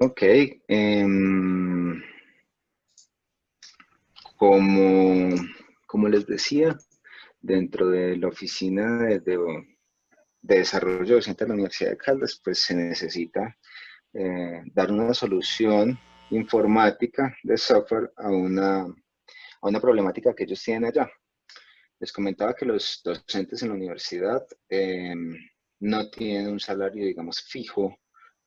Ok, como, como les decía, dentro de la oficina de desarrollo docente de la Universidad de Caldas, pues se necesita dar una solución informática de software a una problemática que ellos tienen allá. Les comentaba que los docentes en la universidad no tienen un salario, digamos, fijo,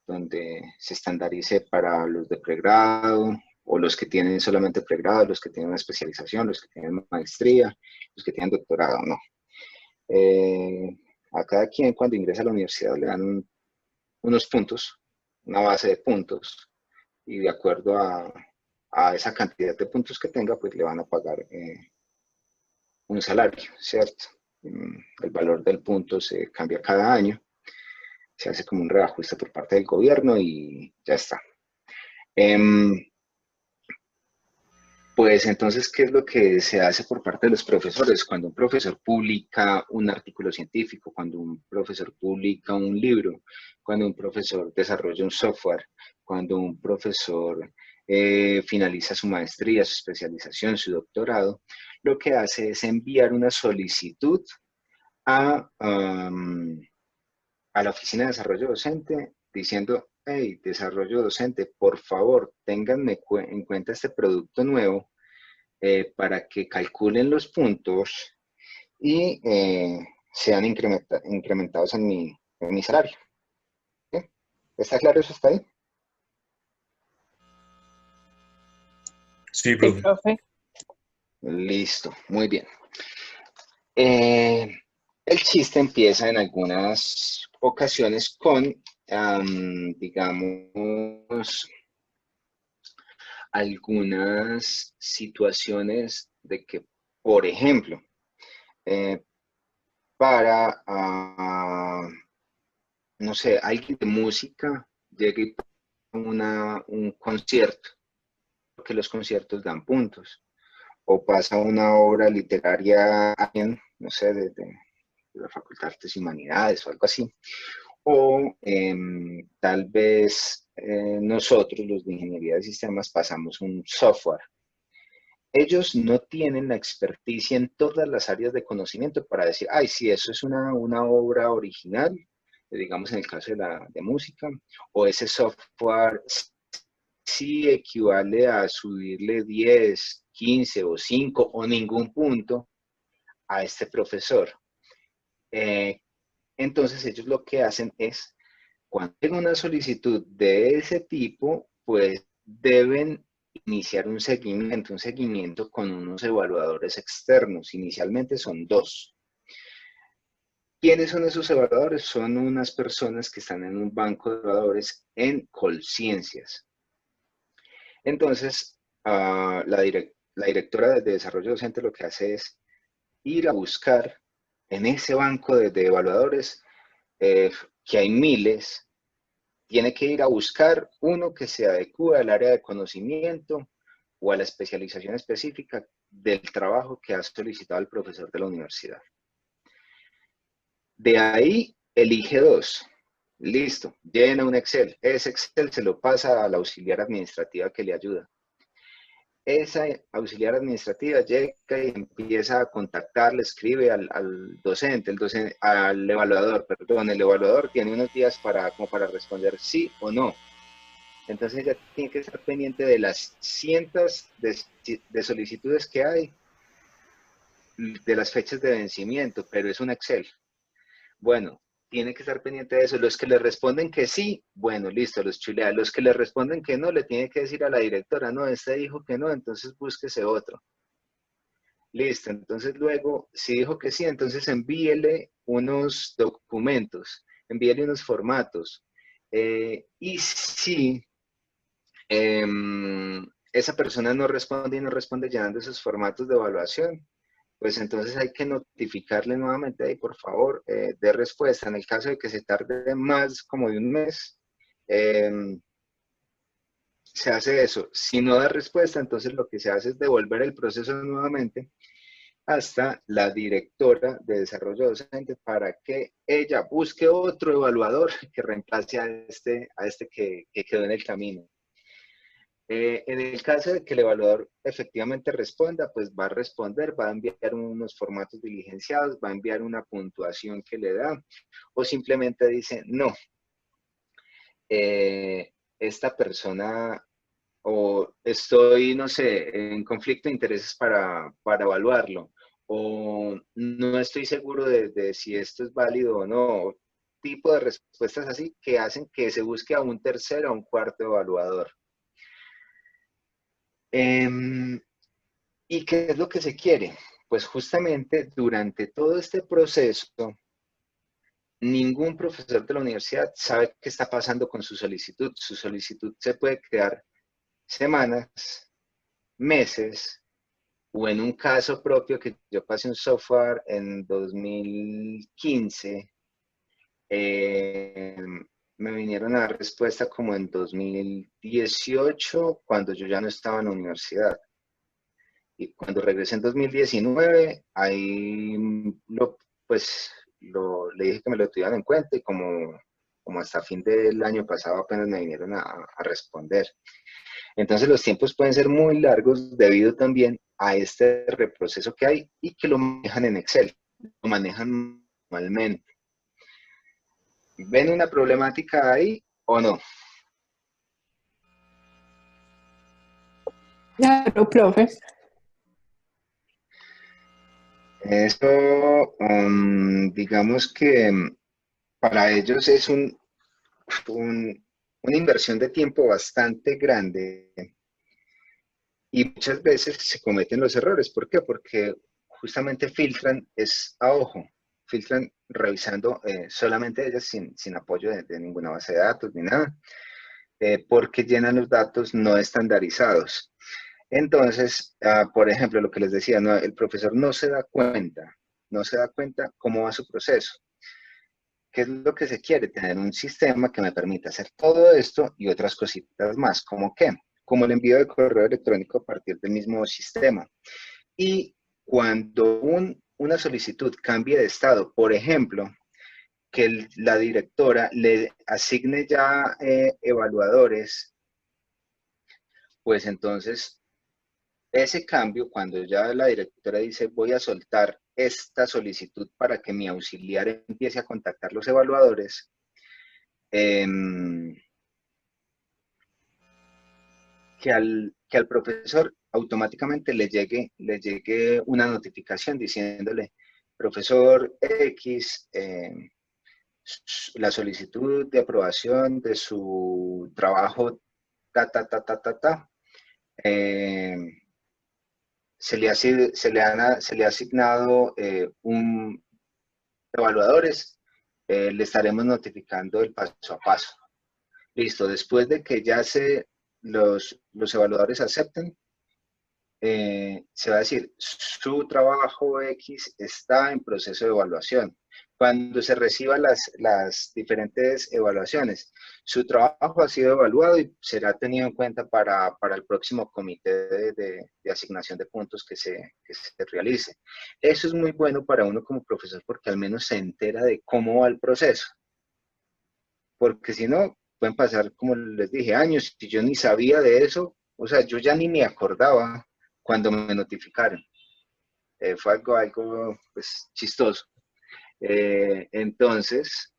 donde se estandarice para los de pregrado o los que tienen solamente pregrado, los que tienen una especialización, los que tienen maestría, los que tienen doctorado, no. Eh, a cada quien cuando ingresa a la universidad le dan unos puntos, una base de puntos, y de acuerdo a esa cantidad de puntos que tenga, pues le van a pagar un salario, ¿cierto? El valor del punto se cambia cada año, se hace como un reajuste por parte del gobierno y ya está. Pues entonces, ¿qué es lo que se hace por parte de los profesores? Cuando un profesor publica un artículo científico, cuando un profesor publica un libro, cuando un profesor desarrolla un software, cuando un profesor finaliza su maestría, su especialización, su doctorado, lo que hace es enviar una solicitud a, a la Oficina de Desarrollo Docente diciendo, hey, desarrollo docente, por favor, ténganme en cuenta este producto nuevo para que calculen los puntos y sean incrementados en mi salario. ¿Sí? ¿Está claro eso está ahí? Sí, Sí, profe. profe. Listo, muy bien. Eh, el chiste empieza en algunas ocasiones con, digamos, algunas situaciones de que, por ejemplo, eh, para, no sé, alguien de música llegue y ponga un concierto, porque los conciertos dan puntos, o pasa una obra literaria, alguien, no sé, de la Facultad de Artes y Humanidades o algo así, o tal vez nosotros, los de Ingeniería de Sistemas, pasamos un software. Ellos no tienen la experticia en todas las áreas de conocimiento para decir, ay, sí, eso es una obra original, digamos en el caso de música, o ese software sí equivale a subirle 10, 15 o 5 o ningún punto a este profesor. Eh, entonces ellos lo que hacen es, cuando tengan una solicitud de ese tipo, pues deben iniciar un seguimiento con unos evaluadores externos. Inicialmente son dos. ¿Quiénes son esos evaluadores? Son unas personas que están en un banco de evaluadores en Colciencias. Entonces, la directora de desarrollo docente lo que hace es ir a buscar en ese banco de evaluadores, que hay miles, tiene que ir a buscar uno que se adecue al área de conocimiento o a la especialización específica del trabajo que ha solicitado el profesor de la universidad. De ahí elige dos. Listo, llena un Excel. Ese Excel se lo pasa a la auxiliar administrativa que le ayuda. Esa auxiliar administrativa llega y empieza a contactar, le escribe al docente, al evaluador, perdón, el evaluador tiene unos días como para responder sí o no. Entonces ella tiene que estar pendiente de las cientos de solicitudes que hay, de las fechas de vencimiento, pero es un Excel. Bueno, tiene que estar pendiente de eso. Los que le responden que sí, bueno, listo, los chulea. Los que le responden que no, le tiene que decir a la directora, no, este dijo que no, entonces búsquese otro. Listo, entonces luego, si dijo que sí, entonces envíele unos documentos, envíele unos formatos. Y si esa persona no responde y no responde llenando esos formatos de evaluación, pues entonces hay que notificarle nuevamente, ahí, por favor, de respuesta. En el caso de que se tarde más como de un mes, eh, se hace eso. Si no da respuesta, entonces lo que se hace es devolver el proceso nuevamente hasta la directora de desarrollo docente para que ella busque otro evaluador que reemplace a este que quedó en el camino. En el caso de que el evaluador efectivamente responda, pues va a responder, va a enviar unos formatos diligenciados, va a enviar una puntuación que le da, o simplemente dice, no, esta persona o estoy, no sé, en conflicto de intereses para evaluarlo, o no estoy seguro de si esto es válido o no, tipo de respuestas así que hacen que se busque a un tercero o un cuarto evaluador. ¿Y qué es lo que se quiere? Pues justamente durante todo este proceso, ningún profesor de la universidad sabe qué está pasando con su solicitud. Su solicitud se puede quedar semanas, meses, o en un caso propio que yo pasé un software en 2015, eh, me vinieron a dar respuesta como en 2018, cuando yo ya no estaba en la universidad. Y cuando regresé en 2019, ahí le dije que me lo tuvieran en cuenta y como hasta fin del año pasado apenas me vinieron a responder. Entonces los tiempos pueden ser muy largos debido también a este reproceso que hay y que lo manejan en Excel, lo manejan manualmente. ¿Ven una problemática ahí o no? Claro, profe. Eso, digamos que para ellos es una inversión de tiempo bastante grande y muchas veces se cometen los errores. ¿Por qué? Porque justamente filtran, es a ojo, filtran revisando solamente ellas sin apoyo de ninguna base de datos ni nada, porque llenan los datos no estandarizados. Entonces, por ejemplo, lo que les decía, no, el profesor no se da cuenta cómo va su proceso. ¿Qué es lo que se quiere? Tener un sistema que me permita hacer todo esto y otras cositas más. ¿Cómo qué? Como el envío de correo electrónico a partir del mismo sistema. Y cuando una solicitud cambie de estado, por ejemplo, que la directora le asigne ya evaluadores, pues entonces ese cambio, cuando ya la directora dice voy a soltar esta solicitud para que mi auxiliar empiece a contactar los evaluadores, eh, que al profesor automáticamente le llegue una notificación diciéndole, profesor X, la solicitud de aprobación de su trabajo, ta. Eh, se le ha asignado un evaluadores, le estaremos notificando el paso a paso. Listo, después de que ya los evaluadores acepten, se va a decir, su trabajo X está en proceso de evaluación. Cuando se reciban las diferentes evaluaciones, su trabajo ha sido evaluado y será tenido en cuenta para el próximo comité de asignación de puntos que se realice. Eso es muy bueno para uno como profesor porque al menos se entera de cómo va el proceso. Porque si no, pueden pasar, como les dije, años y yo ni sabía de eso. O sea, yo ya ni me acordaba cuando me notificaron. Fue algo pues, chistoso. Entonces,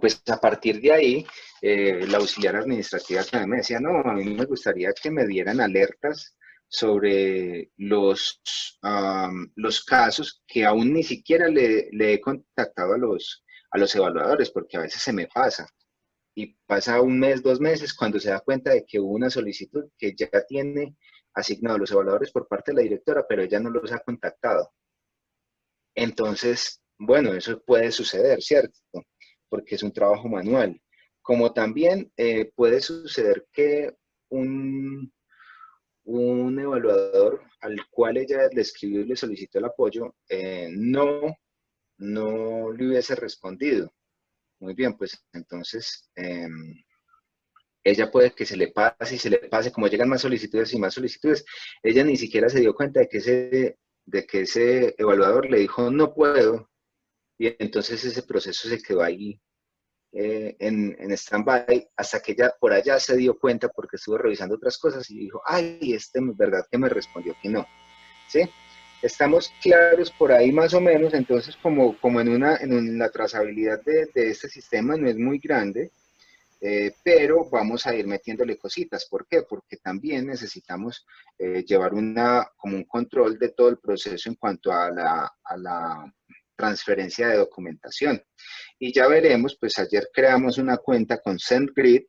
pues a partir de ahí, la auxiliar administrativa también me decía, no, a mí me gustaría que me dieran alertas sobre los casos que aún ni siquiera le he contactado a los evaluadores, porque a veces se me pasa. Y pasa un mes, 2 meses, cuando se da cuenta de que hubo una solicitud que ya tiene asignado a los evaluadores por parte de la directora, pero ella no los ha contactado. Entonces, bueno, eso puede suceder, ¿cierto? Porque es un trabajo manual. Como también puede suceder que un evaluador al cual ella le escribió y le solicitó el apoyo, no le hubiese respondido. Muy bien, pues entonces ella puede que se le pase y se le pase, como llegan más solicitudes y más solicitudes, ella ni siquiera se dio cuenta de que de que ese evaluador le dijo no puedo, y entonces ese proceso se quedó ahí en stand-by hasta que ella por allá se dio cuenta porque estuvo revisando otras cosas y dijo, ay, este es verdad que me respondió que no, ¿sí? Estamos claros por ahí más o menos, entonces como en la trazabilidad de este sistema no es muy grande, pero vamos a ir metiéndole cositas. ¿Por qué? Porque también necesitamos llevar como un control de todo el proceso en cuanto a la transferencia de documentación. Y ya veremos, pues ayer creamos una cuenta con SendGrid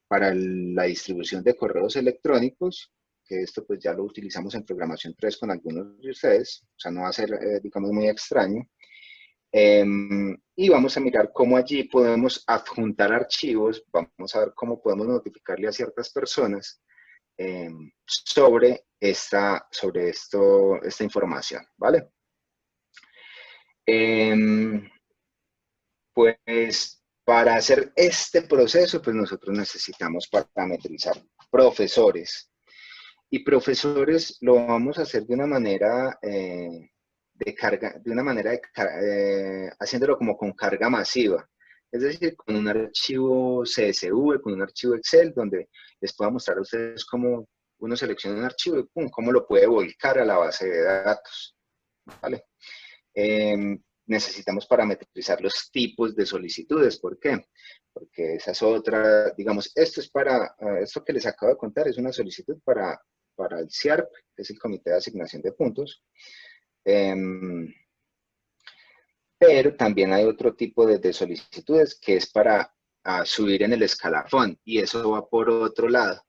para la distribución de correos electrónicos, que esto pues ya lo utilizamos en programación 3 con algunos de ustedes, o sea, no va a ser, digamos, muy extraño. Y vamos a mirar cómo allí podemos adjuntar archivos, vamos a ver cómo podemos notificarle a ciertas personas sobre esta información, ¿vale? Pues para hacer este proceso, pues nosotros necesitamos parametrizar profesores. Y profesores lo vamos a hacer de una manera de carga, haciéndolo como con carga masiva. Es decir, con un archivo CSV, con un archivo Excel, donde les pueda mostrar a ustedes cómo uno selecciona un archivo y pum, cómo lo puede volcar a la base de datos. ¿Vale? Necesitamos parametrizar los tipos de solicitudes. ¿Por qué? Porque esa es otra, digamos, esto que les acabo de contar es una solicitud para el CIARP, que es el Comité de Asignación de Puntos. Pero también hay otro tipo de solicitudes que es para subir en el escalafón, y eso va por otro lado.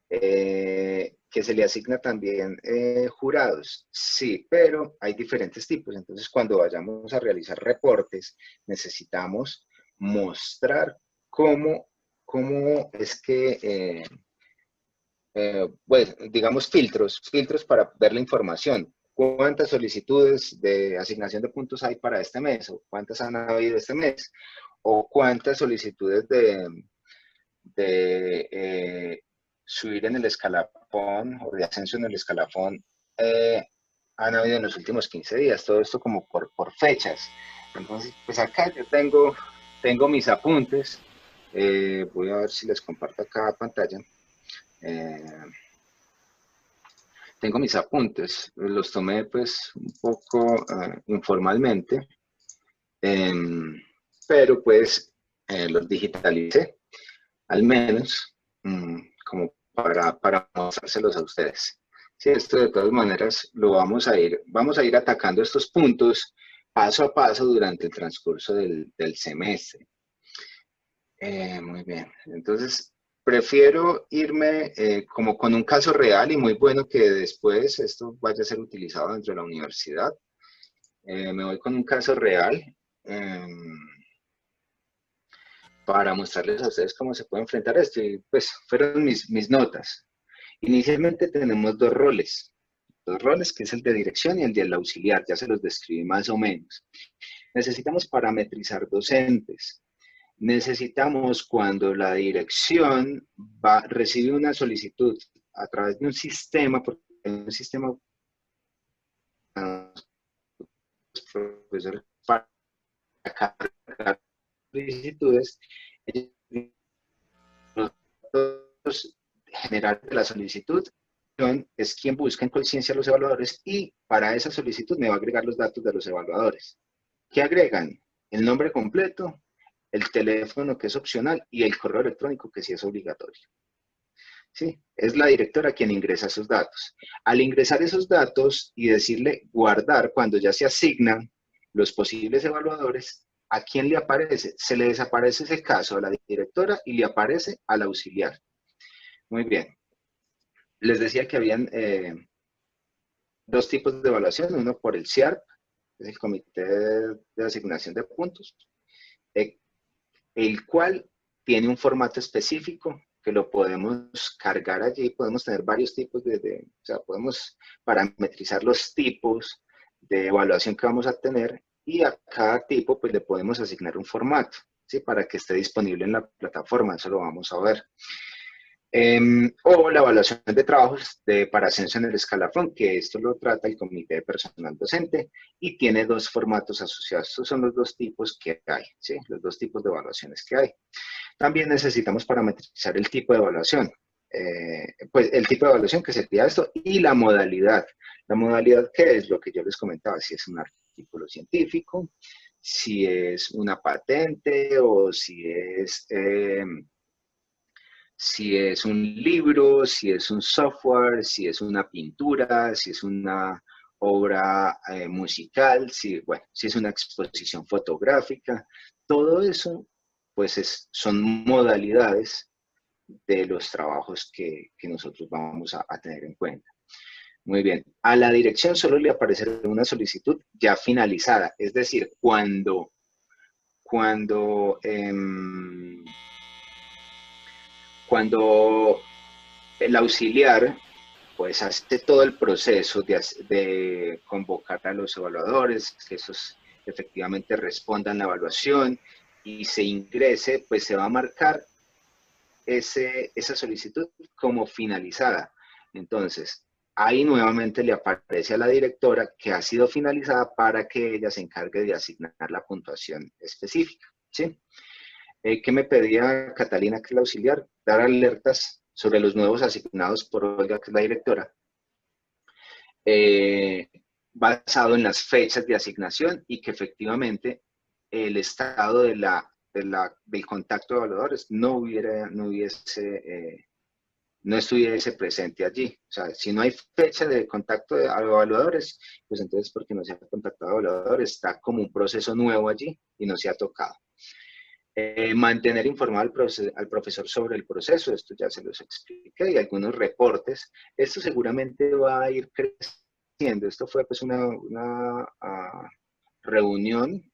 Que se le asigna también jurados, sí, pero hay diferentes tipos. Entonces, cuando vayamos a realizar reportes, necesitamos mostrar cómo es que, pues, digamos, filtros para ver la información. ¿Cuántas solicitudes de asignación de puntos hay para este mes? ¿O cuántas han habido este mes? ¿O cuántas solicitudes de subir en el escalafón o de ascenso en el escalafón han habido en los últimos 15 días? Todo esto como por fechas. Entonces, pues acá yo tengo mis apuntes. Voy a ver si les comparto acá pantalla. Tengo mis apuntes, los tomé pues un poco informalmente, pero pues los digitalicé, al menos, como para mostrárselos a ustedes. Sí, esto de todas maneras lo vamos a ir atacando estos puntos paso a paso durante el transcurso del semestre. Muy bien, entonces prefiero irme como con un caso real, y muy bueno que después esto vaya a ser utilizado dentro de la universidad. Me voy con un caso real para mostrarles a ustedes cómo se puede enfrentar esto. Y pues fueron mis notas. Inicialmente tenemos dos roles, que es el de dirección y el del auxiliar, ya se los describí más o menos. Necesitamos parametrizar docentes. Necesitamos, cuando la dirección recibe una solicitud a través de un sistema, porque un sistema profesores para cargar solicitudes, los datos generales de la solicitud es quien busca en conciencia a los evaluadores, y para esa solicitud me va a agregar los datos de los evaluadores. ¿Qué agregan? El nombre completo, el teléfono, que es opcional, y el correo electrónico, que sí es obligatorio. ¿Sí? Es la directora quien ingresa esos datos. Al ingresar esos datos y decirle guardar, cuando ya se asignan los posibles evaluadores, ¿a quién le aparece? Se le desaparece ese caso a la directora y le aparece al auxiliar. Muy bien. Les decía que habían dos tipos de evaluación, uno por el CIARP, que es el Comité de Asignación de Puntos, el cual tiene un formato específico que lo podemos cargar allí. Podemos tener varios tipos o sea, podemos parametrizar los tipos de evaluación que vamos a tener, y a cada tipo pues le podemos asignar un formato, ¿sí? Para que esté disponible en la plataforma. Eso lo vamos a ver. O la evaluación de trabajos para ascenso en el escalafón, que esto lo trata el comité de personal docente y tiene dos formatos asociados. Estos son los dos tipos que hay, ¿sí? Los dos tipos de evaluaciones que hay. También necesitamos parametrizar el tipo de evaluación. Pues el tipo de evaluación que sería esto y la modalidad. La modalidad, ¿qué es? Lo que yo les comentaba, si es un artículo científico, si es una patente o si es un libro, si es un software, si es una pintura, si es una obra musical, bueno, si es una exposición fotográfica, todo eso pues son modalidades de los trabajos que nosotros vamos a tener en cuenta. Muy bien, a la dirección solo le aparecerá una solicitud ya finalizada, es decir, cuando el auxiliar pues hace todo el proceso de convocar a los evaluadores, que esos efectivamente respondan la evaluación y se ingrese, pues se va a marcar esa solicitud como finalizada. Entonces, ahí nuevamente le aparece a la directora que ha sido finalizada para que ella se encargue de asignar la puntuación específica, ¿sí? ¿Qué me pedía Catalina, que es la auxiliar? Dar alertas sobre los nuevos asignados por Olga, que es la directora, basado en las fechas de asignación y que efectivamente el estado del contacto de evaluadores no estuviese presente allí. O sea, si no hay fecha de contacto de evaluadores, pues entonces porque no se ha contactado a evaluadores, está como un proceso nuevo allí y no se ha tocado. Mantener informado al profesor sobre el proceso, esto ya se los expliqué, y algunos reportes. Esto seguramente va a ir creciendo. Esto fue pues una reunión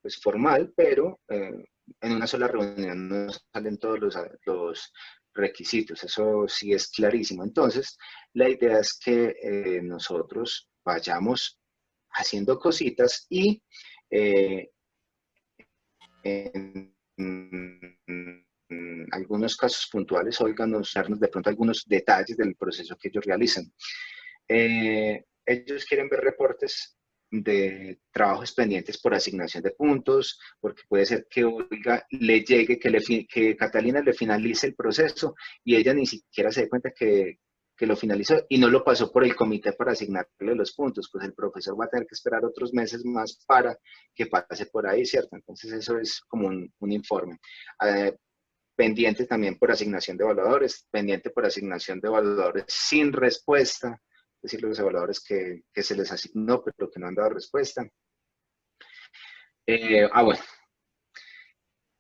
pues, formal, pero en una sola reunión no salen todos los requisitos, eso sí es clarísimo. Entonces, la idea es que nosotros vayamos haciendo cositas y en algunos casos puntuales, Olga nos darnos de pronto algunos detalles del proceso que ellos realizan. Ellos quieren ver reportes de trabajos pendientes por asignación de puntos, porque puede ser que Olga le llegue, que Catalina le finalice el proceso y ella ni siquiera se dé cuenta que lo finalizó y no lo pasó por el comité para asignarle los puntos, pues el profesor va a tener que esperar otros meses más para que pase por ahí, ¿cierto? Entonces eso es como un informe. Pendiente también por asignación de evaluadores, pendiente por asignación de evaluadores sin respuesta, es decir, los evaluadores que se les asignó pero que no han dado respuesta. Bueno,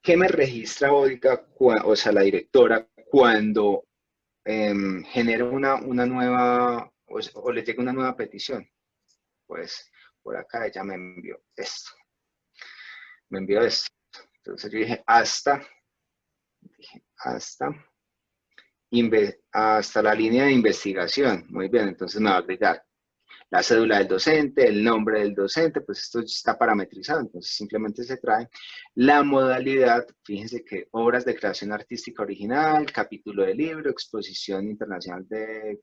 ¿qué me registra Olga, o sea, la directora, cuando genera una nueva, o le llega una nueva petición? Pues por acá ella me envió esto. Me envió esto. Entonces yo dije, hasta la línea de investigación. Muy bien, entonces me va a agregar la cédula del docente, el nombre del docente, pues esto está parametrizado, entonces simplemente se trae la modalidad. Fíjense que obras de creación artística original, capítulo de libro, exposición internacional de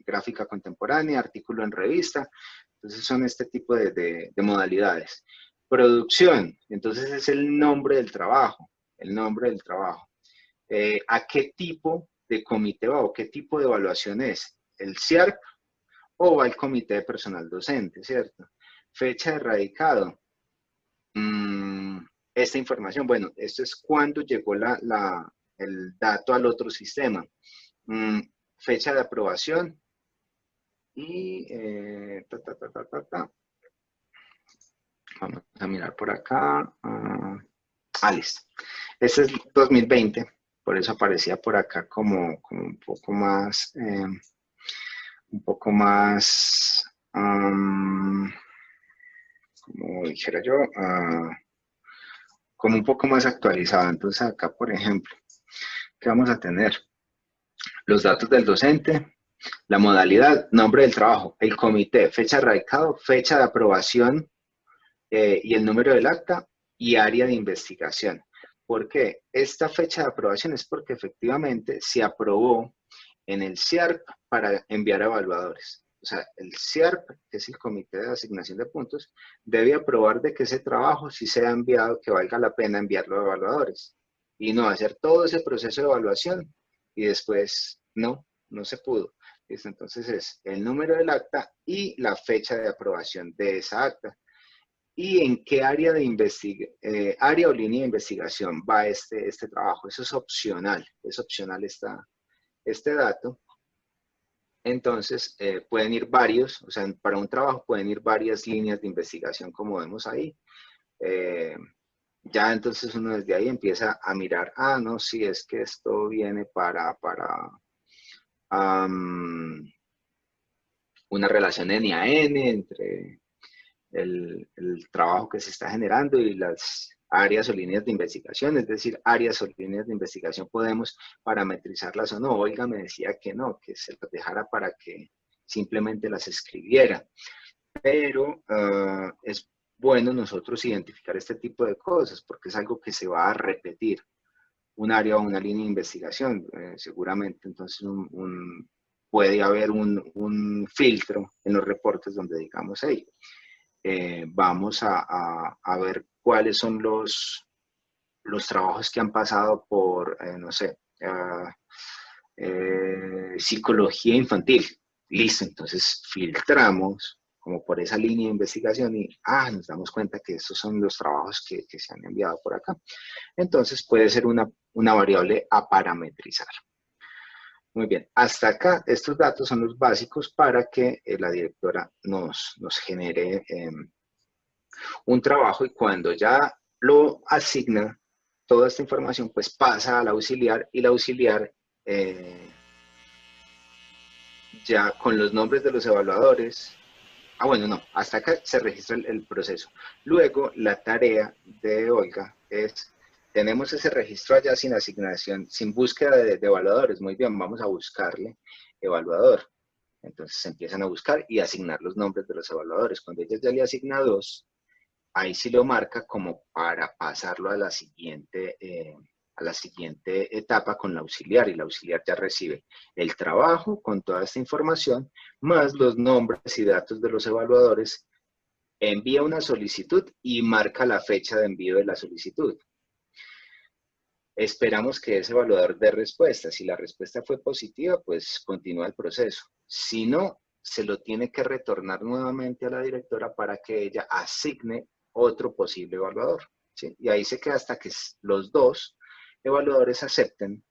gráfica contemporánea, artículo en revista. Entonces son este tipo de modalidades. Producción, entonces es el nombre del trabajo, ¿a qué tipo de comité va o qué tipo de evaluación es? ¿El CIARP o va el comité de personal docente, cierto? Fecha de radicado. Esta información, bueno, esto es cuando llegó el dato al otro sistema. Fecha de aprobación y vamos a mirar por acá. Listo. Este es 2020, por eso aparecía por acá como un poco más, como dijera yo, como un poco más actualizado. Entonces acá, por ejemplo, ¿qué vamos a tener? Los datos del docente, la modalidad, nombre del trabajo, el comité, fecha de radicado, fecha de aprobación y el número del acta y área de investigación. ¿Por qué? Esta fecha de aprobación es porque efectivamente se aprobó en el CIARP para enviar a evaluadores. O sea, el CIARP, que es el Comité de Asignación de Puntos, debe aprobar de que ese trabajo sí sea enviado, que valga la pena enviarlo a evaluadores. Y no hacer todo ese proceso de evaluación y después no se pudo. Entonces es el número del acta y la fecha de aprobación de esa acta. ¿Y en qué área de área o línea de investigación va este trabajo? Eso es opcional este dato. Entonces, pueden ir varios, o sea, para un trabajo pueden ir varias líneas de investigación, como vemos ahí. Ya entonces uno desde ahí empieza a mirar, no, sí, es que esto viene para una relación N a N entre el trabajo que se está generando y las áreas o líneas de investigación, es decir, áreas o líneas de investigación podemos parametrizarlas o no. Olga me decía que no, que se las dejara para que simplemente las escribiera, pero es bueno nosotros identificar este tipo de cosas porque es algo que se va a repetir, un área o una línea de investigación, seguramente, entonces puede haber un filtro en los reportes donde digamos, hey, vamos a ver cuáles son los trabajos que han pasado por, no sé, psicología infantil. Listo, entonces filtramos como por esa línea de investigación y nos damos cuenta que estos son los trabajos que se han enviado por acá. Entonces puede ser una variable a parametrizar. Muy bien, hasta acá estos datos son los básicos para que la directora nos genere un trabajo, y cuando ya lo asigna toda esta información, pues pasa al auxiliar y el auxiliar ya con los nombres de los evaluadores. Bueno, no, hasta acá se registra el proceso. Luego la tarea de Olga es, tenemos ese registro allá sin asignación, sin búsqueda de evaluadores. Muy bien, vamos a buscarle evaluador. Entonces se empiezan a buscar y asignar los nombres de los evaluadores. Cuando ella ya le asigna 2, ahí sí lo marca como para pasarlo a la siguiente etapa con la auxiliar, y la auxiliar ya recibe el trabajo con toda esta información, más los nombres y datos de los evaluadores, envía una solicitud y marca la fecha de envío de la solicitud. Esperamos que ese evaluador dé respuesta. Si la respuesta fue positiva, pues continúa el proceso. Si no, se lo tiene que retornar nuevamente a la directora para que ella asigne otro posible evaluador, ¿sí? Y ahí se queda hasta que los 2 evaluadores acepten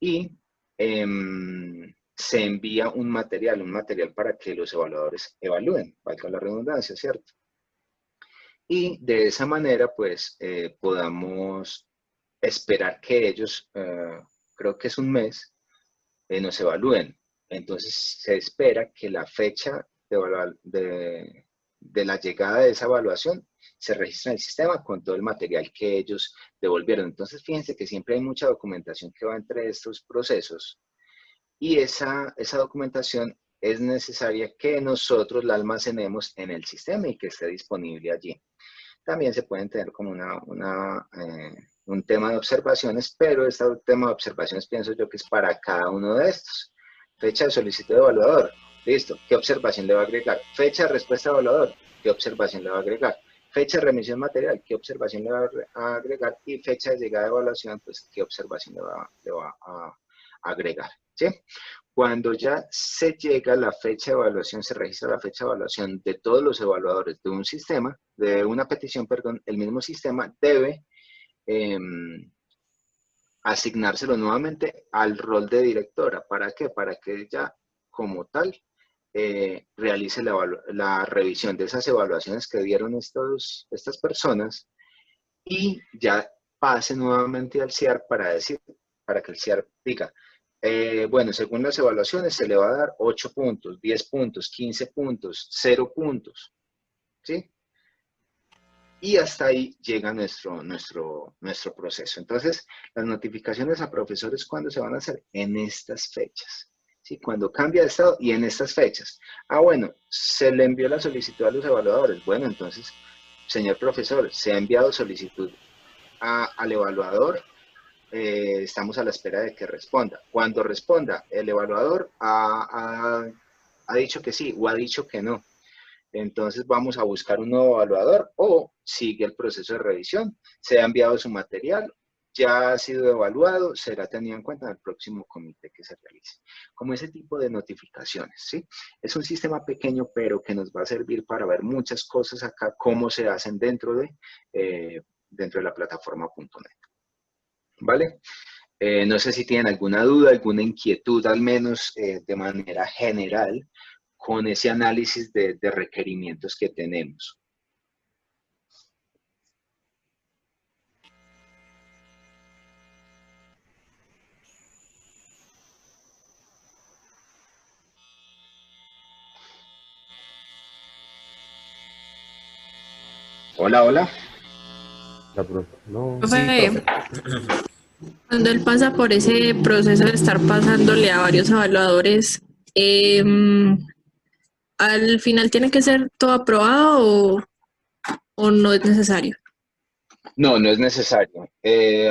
y se envía un material para que los evaluadores evalúen, valga la redundancia, ¿cierto? Y de esa manera, pues, podamos esperar que ellos, creo que es un mes, nos evalúen. Entonces, se espera que la fecha de la llegada de esa evaluación se registra en el sistema con todo el material que ellos devolvieron. Entonces, fíjense que siempre hay mucha documentación que va entre estos procesos, y esa documentación es necesaria que nosotros la almacenemos en el sistema y que esté disponible allí. También se pueden tener como un tema de observaciones, pero este tema de observaciones pienso yo que es para cada uno de estos. Fecha de solicitud de evaluador, listo, ¿qué observación le va a agregar? Fecha de respuesta de evaluador, ¿qué observación le va a agregar? Fecha de remisión material, ¿qué observación le va a agregar? Y fecha de llegada de evaluación, pues, ¿qué observación le va a agregar? ¿Sí? Cuando ya se llega a la fecha de evaluación, se registra la fecha de evaluación de todos los evaluadores de un sistema, de una petición, perdón, el mismo sistema debe asignárselo nuevamente al rol de directora. ¿Para qué? Para que ella, como tal, realice la revisión de esas evaluaciones que dieron estas personas y ya pase nuevamente al CIAR para que el CIAR diga, bueno, según las evaluaciones se le va a dar 8 puntos, 10 puntos, 15 puntos, 0 puntos, ¿sí? Y hasta ahí llega nuestro proceso. Entonces, las notificaciones a profesores, ¿cuándo se van a hacer? En estas fechas, ¿sí? Cuando cambia de estado y en estas fechas. Bueno, se le envió la solicitud a los evaluadores. Bueno, entonces, señor profesor, se ha enviado solicitud al evaluador, estamos a la espera de que responda. Cuando responda, el evaluador ha dicho que sí o ha dicho que no. Entonces vamos a buscar un nuevo evaluador o sigue el proceso de revisión. Se ha enviado su material, ya ha sido evaluado, será tenido en cuenta en el próximo comité que se realice. Como ese tipo de notificaciones, ¿sí? Es un sistema pequeño, pero que nos va a servir para ver muchas cosas acá, cómo se hacen dentro de la plataforma.net. ¿Vale? No sé si tienen alguna duda, alguna inquietud, al menos de manera general, con ese análisis de requerimientos que tenemos. Hola, hola. No. Sí, profe. Cuando él pasa por ese proceso de estar pasándole a varios evaluadores, eh, ¿al final tiene que ser todo aprobado o no es necesario? No, no es necesario.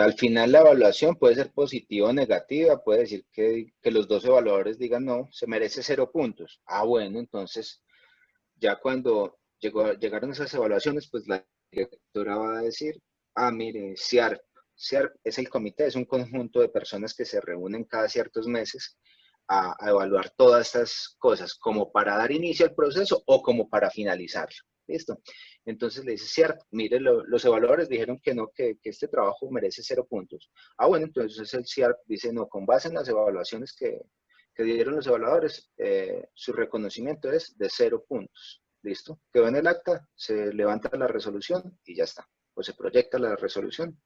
Al final la evaluación puede ser positiva o negativa, puede decir que los dos evaluadores digan no, se merece 0 puntos. Ah, bueno, entonces ya cuando llegaron esas evaluaciones, pues la directora va a decir, ah, mire, CIARP es el comité, es un conjunto de personas que se reúnen cada ciertos meses a evaluar todas estas cosas, como para dar inicio al proceso o como para finalizarlo. ¿Listo? Entonces le dice, CIARP, mire, los evaluadores dijeron que no, que este trabajo merece 0 puntos. Ah, bueno, entonces el CIARP dice, no, con base en las evaluaciones que dieron los evaluadores, su reconocimiento es de 0 puntos. ¿Listo? Quedó en el acta, se levanta la resolución y ya está. O se proyecta la resolución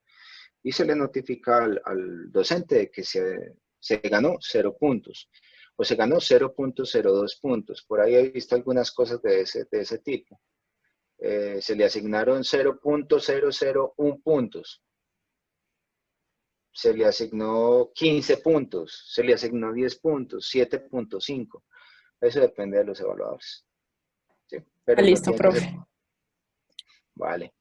y se le notifica al docente de que se ganó 0 puntos o se ganó 0.02 puntos. Por ahí he visto algunas cosas de ese tipo. Se le asignaron 0.001 puntos. Se le asignó 15 puntos, se le asignó 10 puntos, 7.5. Eso depende de los evaluadores. ¿Sí? Ah, Pero no listo, tiene que ser. profe. Vale.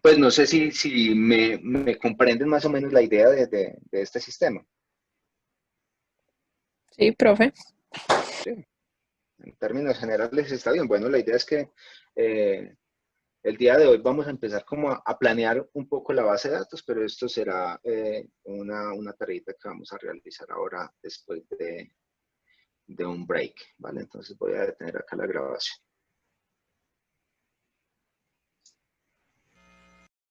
Pues no sé si me comprenden más o menos la idea de este sistema. Sí, profe. Sí. En términos generales está bien. Bueno, la idea es que el día de hoy vamos a empezar como a planear un poco la base de datos, pero esto será una tareita que vamos a realizar ahora después de un break, ¿vale? Entonces voy a detener acá la grabación.